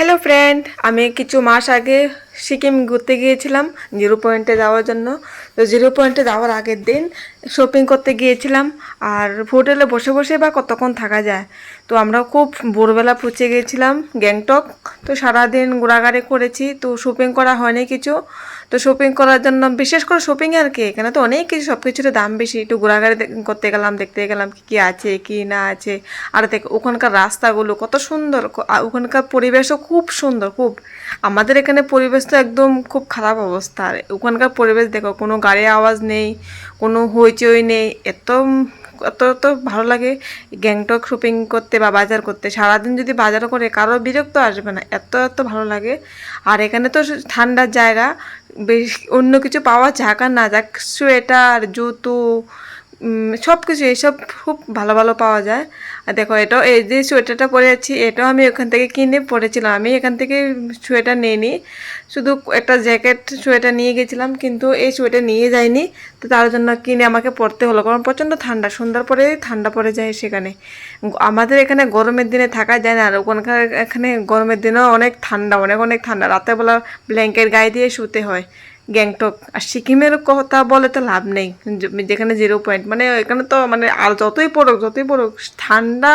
Hello friend, আমি কিছু মাস আগে সিকিম ঘুরতে গিয়েছিলাম জিরো পয়েন্টে যাওয়ার জন্য। তো জিরো পয়েন্টে যাওয়ার আগের দিন শপিং করতে গিয়েছিলাম। আর হোটেলে বসে বসে বা কতক্ষণ থাকা যায়। তো আমরা খুব ভোরবেলা পৌঁছে গিয়েছিলাম গ্যাংটক। তো সারাদিন ঘোরাঘুরি করেছি, তো শপিং করা হয়নি কিছু। তো শপিং করার জন্য বিশেষ করে শপিং আর কি, এখানে তো অনেক কিছু, সব কিছুর দাম বেশি। একটু ঘোরাঘুরি করতে গেলাম, দেখতে গেলাম কী কী আছে কি না আছে। আর দেখ ওখানকার রাস্তাগুলো কত সুন্দর, ওখানকার পরিবেশও খুব সুন্দর খুব। আমাদের এখানে পরিবেশ তো একদম খুব খারাপ অবস্থা। আর ওখানকার পরিবেশ দেখো, কোনো গাড়ির আওয়াজ নেই, কোনো হইচই নেই। এত এত এত ভালো লাগে গ্যাংটক শপিং করতে বা বাজার করতে। সারাদিন যদি বাজার করে কারো বিরক্ত আসবে না, এত এত ভালো লাগে। আর এখানে তো ঠান্ডার জায়গা, বেশ অন্য কিছু পাওয়া যাক আর না যাক, সোয়েটার, জুতো, সব কিছু এইসব খুব ভালো ভালো পাওয়া যায়। আর দেখো, এটাও এই যে সোয়েটারটা পরে আছি, এটাও আমি ওখান থেকে কিনে পরেছিলাম। আমি এখান থেকে সোয়েটার নিইনি, শুধু একটা জ্যাকেট সোয়েটার নিয়ে গেছিলাম, কিন্তু এই সোয়েটার নিয়ে যাইনি। তো তার জন্য কিনে আমাকে পরতে হলো, কারণ প্রচণ্ড ঠান্ডা, সন্ধ্যার পরে ঠান্ডা পড়ে যায় সেখানে। আমাদের এখানে গরমের দিনে থাকা যায় না, আর ওখানকার এখানে গরমের দিনেও অনেক ঠান্ডা, অনেক অনেক ঠান্ডা। রাতেরবেলা ব্ল্যাঙ্কেট গায়ে দিয়ে শুতে হয়। গ্যাংটক আর সিকিমের কথা বলে তো লাভ নেই, যেখানে জিরো পয়েন্ট, মানে এখানে তো মানে আর যতই পড়ুক ঠান্ডা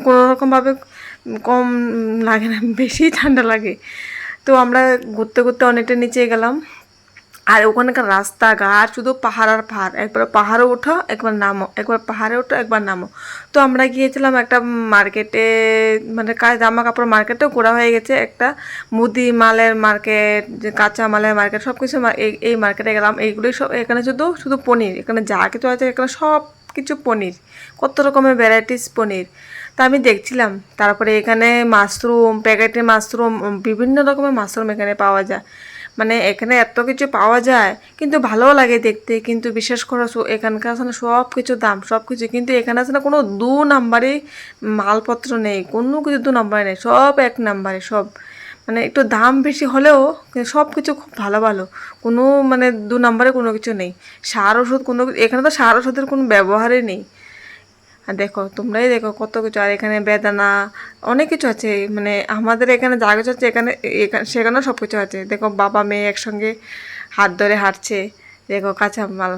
কোনো রকমভাবে কম লাগে না, বেশি ঠান্ডা লাগে। তো আমরা ঘুরতে ঘুরতে অনেকটা নিচে গেলাম। আর ওখানকার রাস্তাঘাট শুধু পাহাড় আর পাহাড়, একবার পাহাড়ে ওঠো একবার নামো, একবার পাহাড়ে ওঠো একবার নামো। তো আমরা গিয়েছিলাম একটা মার্কেটে, মানে জামা কাপড় মার্কেটেও ঘোরা হয়ে গেছে, একটা মুদি মালের মার্কেট, যে কাঁচা মালের মার্কেট, সব কিছু এই মার্কেটে গেলাম। এইগুলোই সব, এখানে শুধু শুধু পনির, এখানে যা কিছু আছে এখানে সব কিছু পনির, কত রকমের ভ্যারাইটিস পনির। তা আমি দেখছিলাম। তারপরে এখানে মাশরুম, প্যাকেটে মাশরুম, বিভিন্ন রকমের মাশরুম এখানে পাওয়া যায়। মানে এখানে এত কিছু পাওয়া যায়, কিন্তু ভালোও লাগে দেখতে। কিন্তু বিশেষ করে এখানকার আসলে সব কিছু দাম, সব কিছু, কিন্তু এখানে আসলে কোনো দু নাম্বারে মালপত্র নেই, কোনো কিছু দু নাম্বারে নেই, সব এক নাম্বারে সব। মানে একটু দাম বেশি হলেও সব কিছু খুব ভালো ভালো, কোনো মানে দু নাম্বারে কোনো কিছু নেই। সার ওষুধ কোনো, এখানে তো সার ওষুধের কোনো ব্যবহারই নেই। আর দেখো, তোমরাই দেখো কত কিছু। আর এখানে বেদানা, অনেক কিছু আছে। মানে আমাদের এখানে যা কিছু আছে এখানে সেখানেও সব কিছু আছে। দেখো, বাবা মেয়ে একসঙ্গে হাত ধরে হাঁটছে। দেখো কাঁচামাল,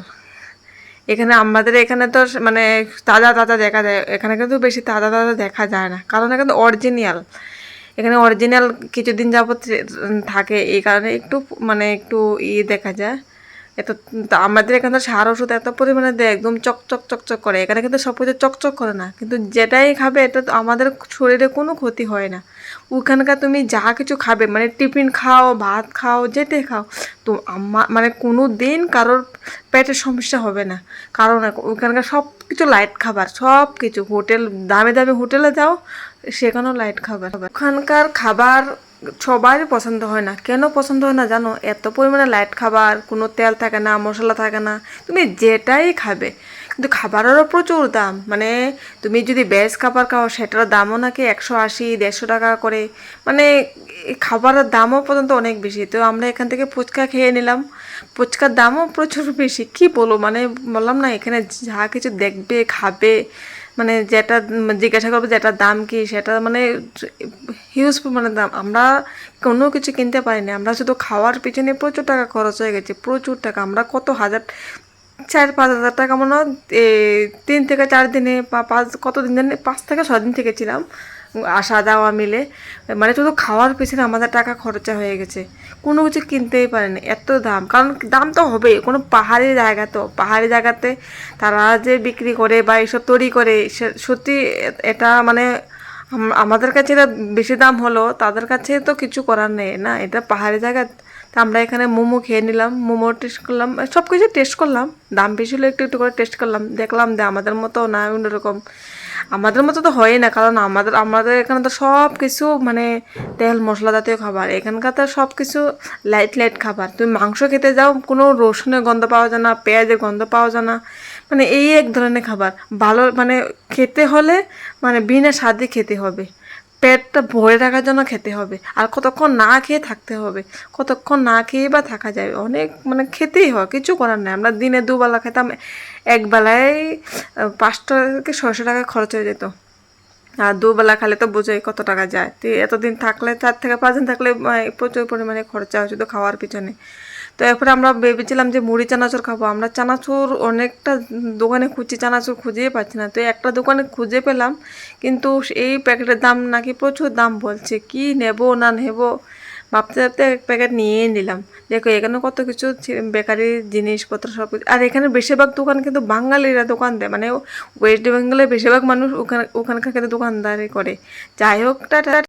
এখানে আমাদের এখানে তো মানে তাজা তাজা দেখা যায়, এখানে কিন্তু বেশি তাজা তাজা দেখা যায় না, কারণ এখানে অরিজিনাল, এখানে অরিজিনাল কিছুদিন যাবত থাকে, এই কারণে একটু মানে একটু দেখা যায়। এত আমাদের এখানে তো সার ওষুধ এত পরিমাণে দেয়, একদম চকচক চকচক করে। এখানে কিন্তু সব কিছু চকচক করে না, কিন্তু যেটাই খাবে এটা তো আমাদের শরীরে কোনো ক্ষতি হয় না। ওখানকার তুমি যা কিছু খাবে, মানে টিফিন খাও, ভাত খাও, যেটাই খাও, তো মানে কোনো দিন কারোর পেটের সমস্যা হবে না। কারণ ওখানকার সব কিছু লাইট খাবার, সব কিছু। হোটেল, দামি দামি হোটেলে যাও, সেখানেও লাইট খাবার। ওখানকার খাবার সবারই পছন্দ হয় না। কেন পছন্দ হয় না জানো? এত পরিমাণে লাইট খাবার, কোনো তেল থাকে না, মশলা থাকে না, তুমি যেটাই খাবে। কিন্তু খাবারেরও প্রচুর দাম। মানে তুমি যদি ভেজ খাবার খাও, সেটার দামও নাকি 180 150 টাকা করে। মানে খাবারের দামও পর্যন্ত অনেক বেশি। তো আমরা এখান থেকে ফুচকা খেয়ে নিলাম, ফুচকার দামও প্রচুর বেশি। কি বলো, মানে বললাম না, এখানে যা কিছু দেখবে খাবে, মানে যেটা জিজ্ঞাসা করবে যেটার দাম কি, সেটা মানে হিউজ মানে দাম। আমরা কোনো কিছু কিনতে পারিনি, আমরা শুধু খাওয়ার পিছনে প্রচুর টাকা খরচ হয়ে গেছে, প্রচুর টাকা। আমরা কত হাজার, 4-5 হাজার টাকা মনে হয় 3 থেকে 4 দিনে বা 5 থেকে 6 দিন থেকে ছিলাম, আসা যাওয়া মিলে। মানে শুধু খাওয়ার পিছনে আমাদের টাকা খরচা হয়ে গেছে, কোনো কিছু কিনতেই পারেনি, এত দাম। কারণ দাম তো হবেই, কোনো পাহাড়ি জায়গা, তো পাহাড়ি জায়গাতে তারা যে বিক্রি করে বা এইসব তৈরি করে, সত্যি এটা মানে আমাদের কাছে এটা বেশি দাম হলো, তাদের কাছে তো কিছু করার নেই না, এটা পাহাড়ি জায়গা। তা আমরা এখানে মোমো খেয়ে নিলাম, মোমো টেস্ট করলাম, সব কিছু টেস্ট করলাম। দাম বেশি হলে একটু একটু করে টেস্ট করলাম, দেখলাম যে আমাদের মতো না, অন্যরকম। আমাদের মতো তো হয়ই না, কারণ আমাদের আমাদের এখানে তো সব কিছু মানে তেল মশলা জাতীয় খাবার। এখানকার তো সব কিছু লাইট লাইট খাবার। তুমি মাংস খেতে যাও, কোনো রসুনের গন্ধ পাওয়া যায় না, পেঁয়াজের গন্ধ পাওয়া যায় না। মানে এই এক ধরনের খাবার ভালো, মানে খেতে হলে মানে বিনা স্বাদে খেতে হবে, পেটটা ভরে রাখার জন্য খেতে হবে। আর কতক্ষণ না খেয়ে থাকতে হবে, কতক্ষণ না খেয়ে বা থাকা যায়, অনেক মানে খেতেই হয়, কিছু করার নেই। আমরা দিনে দুবেলা খেতাম, এক বেলায় 500 থেকে 600 টাকা খরচ হয়ে যেত। আর দুবেলা খালে তো বোঝোই কত টাকা যায়। তো এতদিন থাকলে 4 থেকে 5 দিন থাকলে প্রচুর পরিমাণে খরচা হয় শুধু খাওয়ার পিছনে। তো এরপরে আমরা ভেবেছিলাম যে মুড়ি চানাচুর খাবো। আমরা চানাচুর অনেকটা দোকানে খুঁজছি, চানাচুর খুঁজেই পাচ্ছি না। তো একটা দোকানে খুঁজে পেলাম, কিন্তু এই প্যাকেটের দাম নাকি প্রচুর দাম বলছে। কি নেব না নেব ভাবতে ভাবতে এক প্যাকেট নিয়েই নিলাম। দেখো এখানে কত কিছু বেকারি জিনিসপত্র সব কিছু। আর এখানে বেশিরভাগ দোকান কিন্তু বাঙালিরা দোকান দেয়, মানে ওয়েস্ট বেঙ্গলের বেশিরভাগ মানুষ ওখানকার কিন্তু দোকানদারি করে। যাই হোক, টাটা।